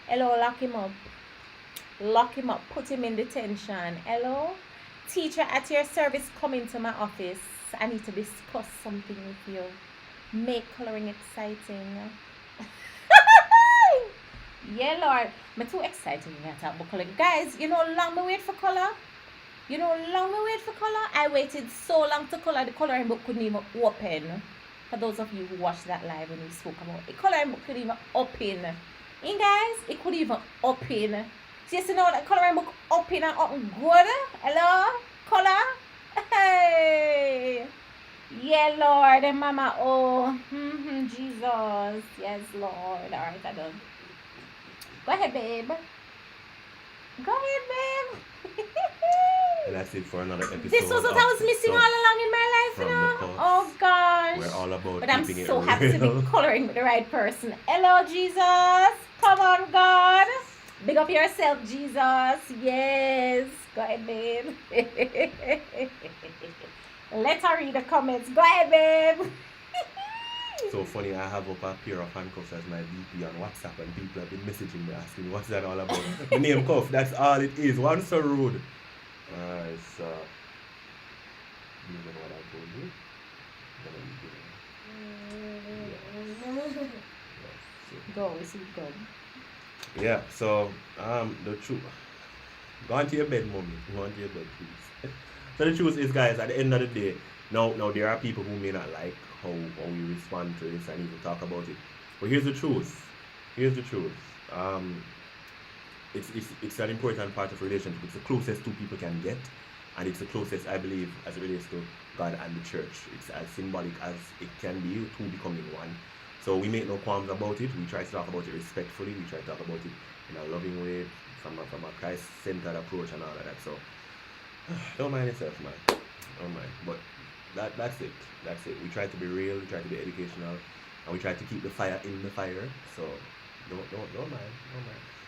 Hello, lock him up. Lock him up. Put him in detention. Hello? Teacher at your service, come into my office. I need to discuss something with you. Make coloring exciting. Yeah, Lord. I'm too excited when I talk about coloring. Guys, you know how long I wait for color? You know how long I wait for color? I waited so long to color. The coloring book couldn't even open. For those of you who watched that live when we spoke about it, the coloring book couldn't even open. And guys, it couldn't even open. So you see now that coloring book open and open good? Hello? Color? Hey! Yeah, Lord. And Mama, oh. Jesus. Yes, Lord. All right, I done. Go ahead, babe. Go ahead, babe. And that's it for another episode. This was what I was missing all along in my life, from you the know. Cuffs. Oh gosh. We're all about But I'm keeping so it happy to real. be coloring with the right person. Hello, Jesus. Come on, God. Big up yourself, Jesus. Yes. Go ahead, babe. Let her read the comments. Go ahead, babe. So funny, I have up a pair of handcuffs as my DP on WhatsApp, and people have been messaging me asking me what's that all about. The name cuff, that's all it is. One so rude. It's you know what I told you? Go, it's good. Yeah, so the truth. Go on to your bed, mommy. Go on to your bed, please. So the truth is, guys, at the end of the day, now there are people who may not like how we respond to this and even talk about it. But here's the truth. Here's the truth. It's an important part of relationship. It's the closest two people can get, and it's the closest, I believe, as it relates to God and the church. It's as symbolic as it can be, two becoming one. So we make no qualms about it. We try to talk about it respectfully. We try to talk about it in a loving way, from a Christ-centered approach and all of that. So don't mind yourself, man. Don't mind. But that's it. That's it. We try to be real. We try to be educational, and we try to keep the fire in the fire. So don't mind. Don't mind.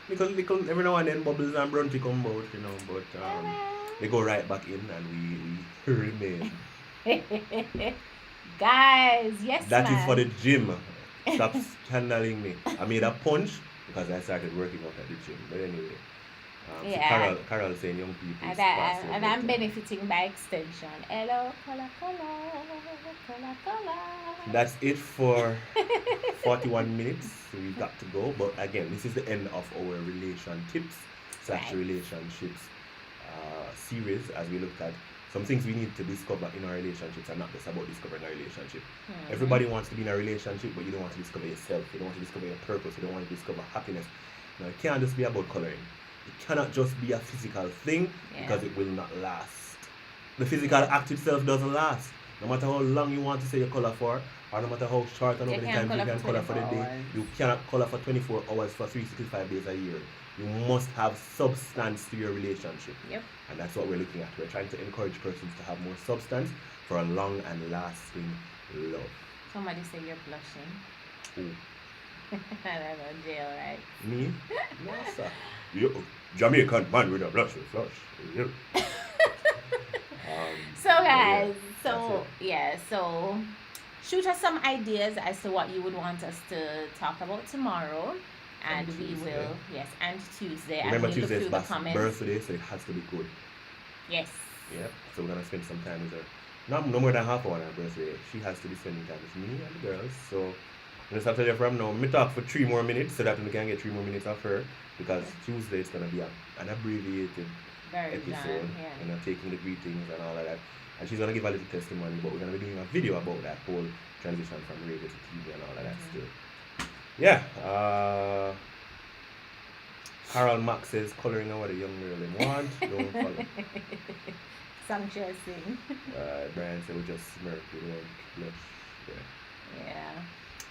Little every now and then bubbles and brunty come out, you know. But they go right back in, and we remain. Guys, yes, That man. is for the gym. Stop scandaling me. I made a punch because I started working out at the gym. But anyway, Yeah. so Carol saying young people. And I'm benefiting by extension. Hello, cola. That's it for 41 minutes. We've got to go. But again, this is the end of our relationships Right. relationships series, as we looked at some things we need to discover in our relationships, and not just about discovering a relationship. Everybody wants to be in a relationship, but you don't want to discover yourself. You don't want to discover your purpose. You don't want to discover happiness. Now, it can't just be about coloring. It cannot just be a physical thing, Yeah. because it will not last. The physical act itself doesn't last. No matter how long you want to say you color for, or no matter how short or how You many can't times you colour can for color for the 24 day, hours. you cannot color for 24 hours for 365 days a year. You must have substance to your relationship. Yep. And that's what we're looking at. We're trying to encourage persons to have more substance for a long and lasting love. Somebody say you're blushing. Ooh. I don't know, jail, right? Me? No, sir. You, Jamaican man with a blush will flush. Yeah. So guys, that's so shoot us some ideas as to what you would want us to talk about tomorrow. And And we Tuesday. will, yes, and Tuesday. Remember, and we'll Tuesday look is through the Bass' comments. birthday, so it has to be good. Yes. Yeah. So we're gonna spend some time with her. No more than half hour on her birthday. She has to be spending time with me and the girls. So I just have to tell you from now. Me talk for 3 more minutes so that we can get 3 more minutes of her, because Tuesday is gonna be an abbreviated Very episode, done, yeah. you know, taking the greetings and all of that. And she's gonna give a little testimony, but we're gonna be doing a video about that whole transition from radio to TV and all of that Mm-hmm. stuff. Yeah. Carol Mack says coloring out what a young girl they want. Don't follow. Sumptuous thing. Brian said we just smirk, we don't blush. Yeah. Yeah.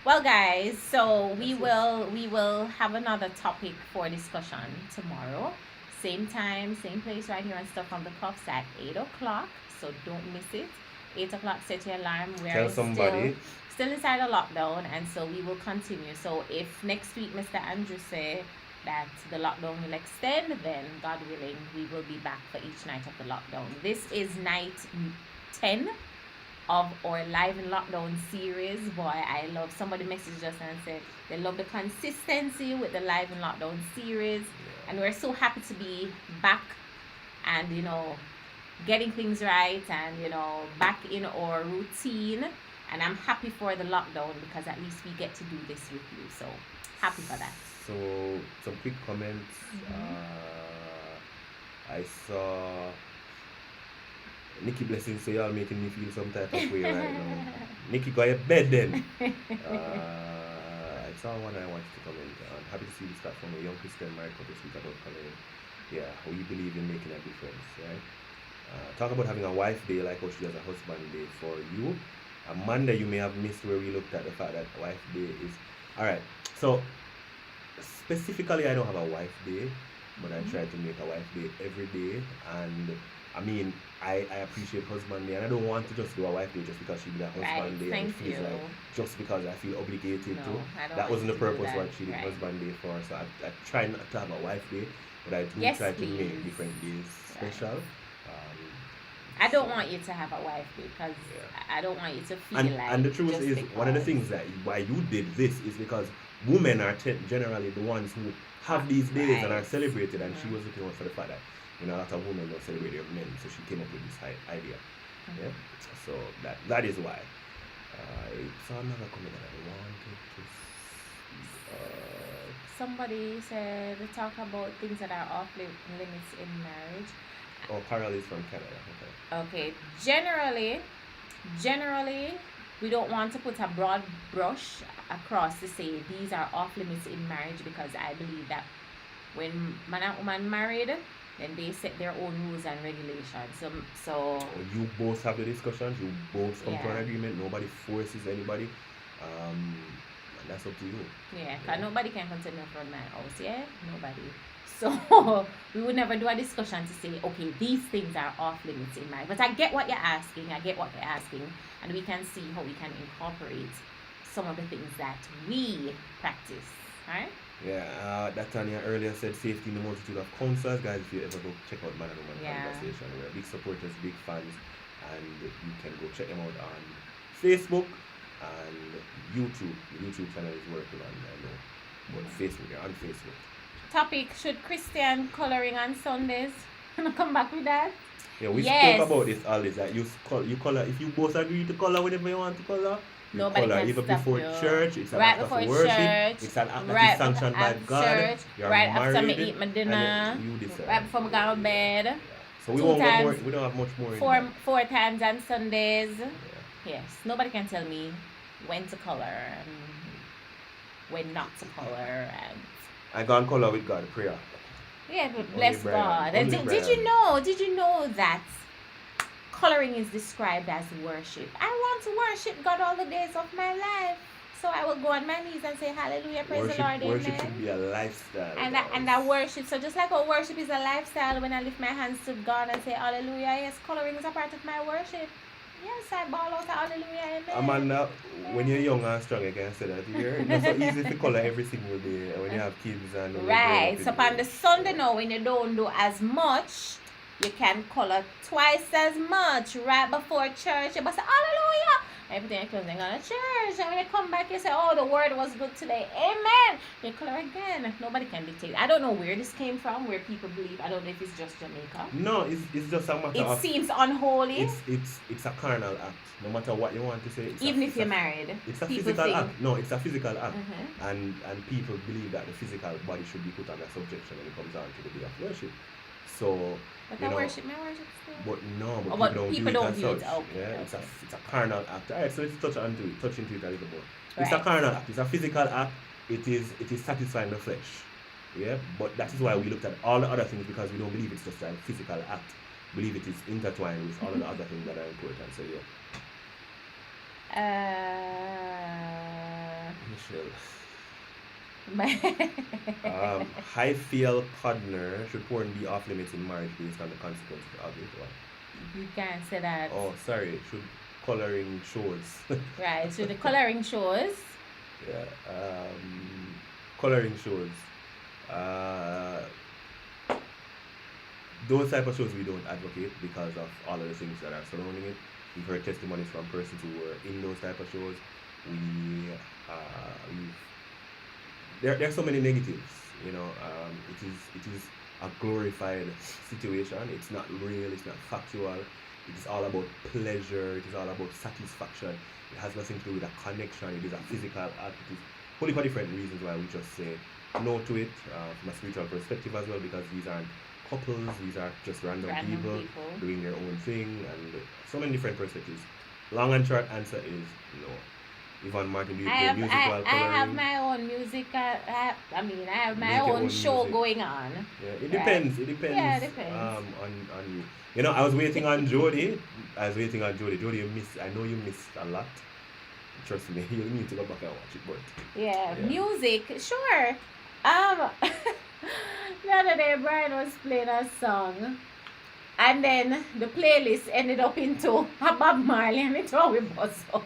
Well, guys, so we That's it. will have another topic for discussion tomorrow. Same time, same place, right here on Stuff on the Cuffs at 8 o'clock. So don't miss it. 8 o'clock, set your alarm. We're Tell somebody. still inside a lockdown, and so we will continue. So if next week Mr. Andrew say that the lockdown will extend, then God willing, we will be back for each night of the lockdown. This is night 10 of our live in lockdown series. Boy, I love, somebody messaged us and said they love the consistency with the live in lockdown series, and we're so happy to be back and getting things right, and back in our routine. And I'm happy for the lockdown because at least we get to do this with you, so happy for that. So some quick comments. I saw Nikki Blessing say y'all making me feel some type of way right now. Nikki, go your bed then. I saw one I wanted to comment. I'm happy to see this start from a young Christian married couple speak about coloring. Yeah, how you believe in making a difference, right? Talk about having a wife day like how she has a husband day for you. Amanda, you may have missed where we looked at the fact that wife day is. Alright, so specifically, I don't have a wife day, but I try to make a wife day every day. And I mean, I appreciate husband day, and I don't want to just do a wife day just because she did a husband Right, day. And it thank feels you. like just because I feel obligated No, to. I don't That want wasn't you the to do purpose that. what she did Right. husband day for. So I try not to have a wife day, but I do Yes, try to make please. different days Right. special. I don't want you to have a wife because Yeah. I don't want you to feel And, like. and the truth just is, one of the because. things that why you did this is because women are generally the ones who have these days and are Right. celebrated. And she Mhm. was looking out for the fact that a lot of women don't celebrate their men, so she came up with this idea. Mm-hmm. Yeah. So that is why. It's another comment that I wanted to. Somebody said we talk about things that are off limits in marriage. Oh, Carol is from Canada. Okay. Okay, generally, we don't want to put a broad brush across to say these are off limits in marriage, because I believe that when man and woman married, then they set their own rules and regulations. So You both have the discussions. You both come to an Yeah. agreement. Nobody forces anybody. And that's up to you. yeah, cause nobody can continue from my house, yeah, nobody. So we would never do a discussion to say, okay, these things are off limits in marriage. But I get what you're asking. And we can see how we can incorporate some of the things that we practice, right? Yeah, that Tanya earlier said safety in the multitude of counselors. Guys, if you ever go check out Man and Woman Yeah. Conversation, we're big supporters, big fans, and you can go check them out on Facebook and YouTube. The YouTube channel is working on, I know, but Facebook, they're on Facebook. Topic: should Christian coloring on Sundays? Gonna come back with that. Yeah, we Yes. spoke about this all this, that you color, if you both agree to color whenever you want to color, you Nobody color can either stop before you. church, it's an Right act of before worship, church, it's an act that right is sanctioned by after God, church, you're right married, after me eat my and dinner, then you decide. right before me go to bed. So we 2 won't go more, times, we don't have much more in Four that. 4 times on Sundays. Yeah. Yes, nobody can tell me when to color and when not to color, and I go and color with God, prayer. yeah, but Only bless Brian, God. only Did Brian. you know? Did you know that coloring is described as worship? I want to worship God all the days of my life, so I will go on my knees and say Hallelujah, praise the Lord, Worship amen. should be a lifestyle. And I worship. So just like how worship is a lifestyle, when I lift my hands to God and say Hallelujah, yes, coloring is a part of my worship. Yes, I bawl out a Hallelujah, amen. Amanda, when you're young and strong, you can say that. It's not so easy to color every single day when you have kids and when you're growing Right. up So in on the age. Sunday now, when you don't do as much, you can color twice as much right before church. You must say Hallelujah. Everything close, they go to church, and when you come back, you say, "Oh, the word was good today, amen." You color again. Nobody can dictate. I don't know where this came from, where people believe. I don't know if it's just Jamaica. No, it's just a matter It of seems unholy, it's a carnal act. No matter what you want to say, even if you're married. It's a People physical think. act. No, it's a physical act. Mhm. And people believe that the physical body should be put under subjection when it comes down to the day of worship. So But you I know, worship my worship still. but no, but Oh, people but don't people do it don't as do it. such. Okay, Yeah, okay. it's a carnal act. Alright, so let's touch into it a little more. It's a Right. carnal act. It's a physical act. It is satisfying the flesh. Yeah, but that is why we looked at all the other things, because we don't believe it's just a physical act. We believe it is intertwined with all of the other things that are important. So yeah, Michelle. High feel Codner should porn be off limits in marriage based on the consequences of it. Well, You can't say that. oh, sorry. Should coloring shows. Right. So the coloring shows. Yeah. Coloring shows. Those type of shows we don't advocate because of all of the things that are surrounding it. We've heard testimonies from persons who were in those type of shows. There are so many negatives. You know, it is a glorified situation. It's not real. It's not factual. It is all about pleasure. It is all about satisfaction. It has nothing to do with a connection. It is a physical act. It is wholly for different reasons why we just say no to it from a spiritual perspective as well, because these aren't couples. These are just random people doing their own thing, and so many different perspectives. Long and short answer is no. Yvonne Martin, do you I play have music while I coloring? have my own music. I have my Make your own own show music. going on. Yeah, it Right. depends. It depends. Yeah, it depends. On you. You know, I was waiting on Jody. Jody, you missed. I know you missed a lot. Trust me, you need to go back and watch it. But Yeah, Yeah. music, sure. The other day Brian was playing a song, and then the playlist ended up into a Bob Marley, and it all we bust out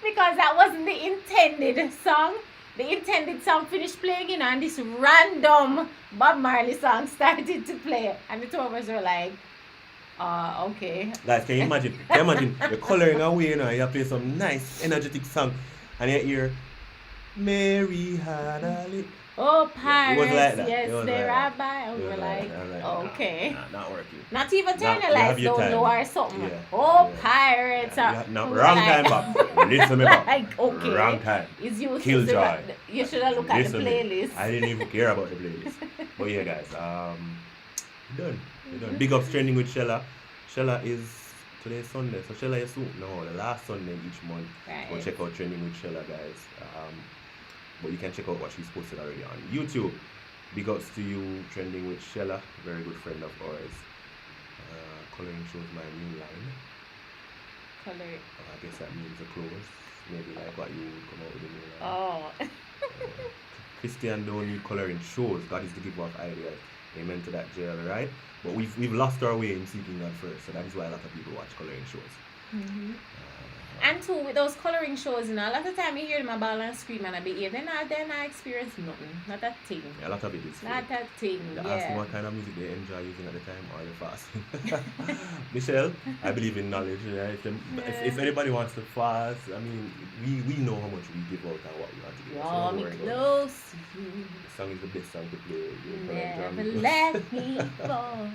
because that wasn't the intended song. The intended song finished playing, and this random Bob Marley song started to play, and the two of us were like, okay. guys, can you imagine? You're coloring away, you play some nice, energetic song, and you hear Mary had a little. Oh, Yeah, it pirates, was like that. yes, It was they like ride that. by, and we It were was like, I was like, okay. not working. Not even turn the you have lights your down time. low or something. Yeah, Oh, yeah. pirates. No, we were wrong like- time, Bob. Listen me, Bob. Like, okay. Wrong time. Is you Killjoy. You should have looked at the Listen me. playlist. I didn't even care about the playlist. But yeah, guys, we're done. Big ups trending with Shella. Shella is today's Sunday, so Shella is soon. No, the last Sunday each month. Go Right. check out trending with Shella, guys. But you can check out what she's posted already on YouTube. Big ups to you, trending with Shella, very good friend of ours. Coloring shows my new line. Color. I guess that means the clothes. Maybe like what you would come out with a new line. Oh. Christian don't need coloring shows. God is the giver of ideas. Amen to that, jail, right? But we've lost our way in seeking God first, so that is why a lot of people watch coloring shows. Mhm. And too, with those coloring shows, a lot of time you hear them a ball and scream and a behave. Then I experience nothing. Not a thing. A lot of it is. Not a thing. They ask me Yeah. what kind of music they enjoy using at the time or they fast. Michelle, I believe in knowledge. Right? If anybody wants to fast, I mean, we know how much we give out and what we want to give. Draw So me don't worry about it. close to you. The song is the best song to play. You can draw Never me close. let me fall.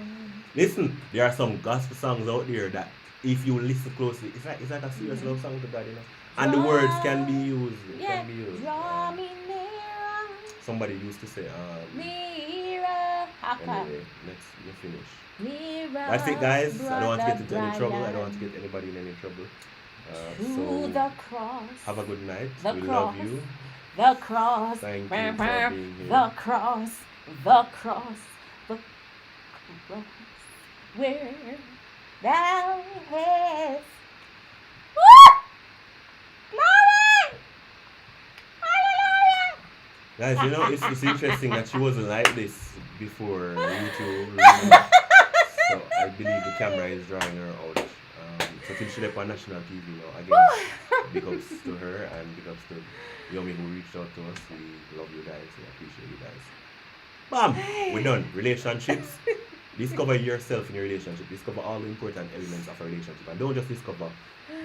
Listen, there are some gospel songs out there that if you listen closely, it's like a serious love song to God, And the words can be used. It Yeah. can be used. Draw me nearer, Somebody used to say, nearer. anyway, let's finish. Nearer. That's it, guys. I don't want to get into any Brother trouble. I don't Brian. want to get anybody in any trouble. To So the cross. have a good night. The We cross. love you. The cross. Thank you Brr, for brr. being here. The cross. The cross. The cross. Where thou hast. Woo! Glory! Hallelujah! Guys, you know, it's interesting that she wasn't like this before YouTube. So I believe the camera is drawing her out. So till she left on national TV now. Again, big ups to her and big ups to Yomi who reached out to us. We love you guys. We appreciate you guys. Bam! We're done. Relationships. Discover yourself in your relationship. Discover all the important elements of a relationship. And don't just discover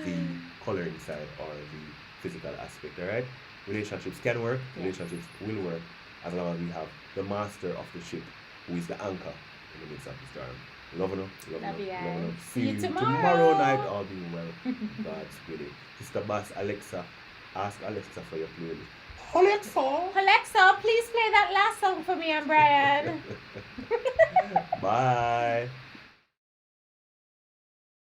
the coloring side or the physical aspect, alright? Relationships can work, relationships will work as long as we have the master of the ship who is the anchor in the midst of the storm. Love you, Love you love guys. you. See you tomorrow tomorrow. night, all being well. God's willing. Sister Bass, Alexa, ask Alexa for your playlist. Alexa! Alexa, please play that last song for me and Brian. Bye.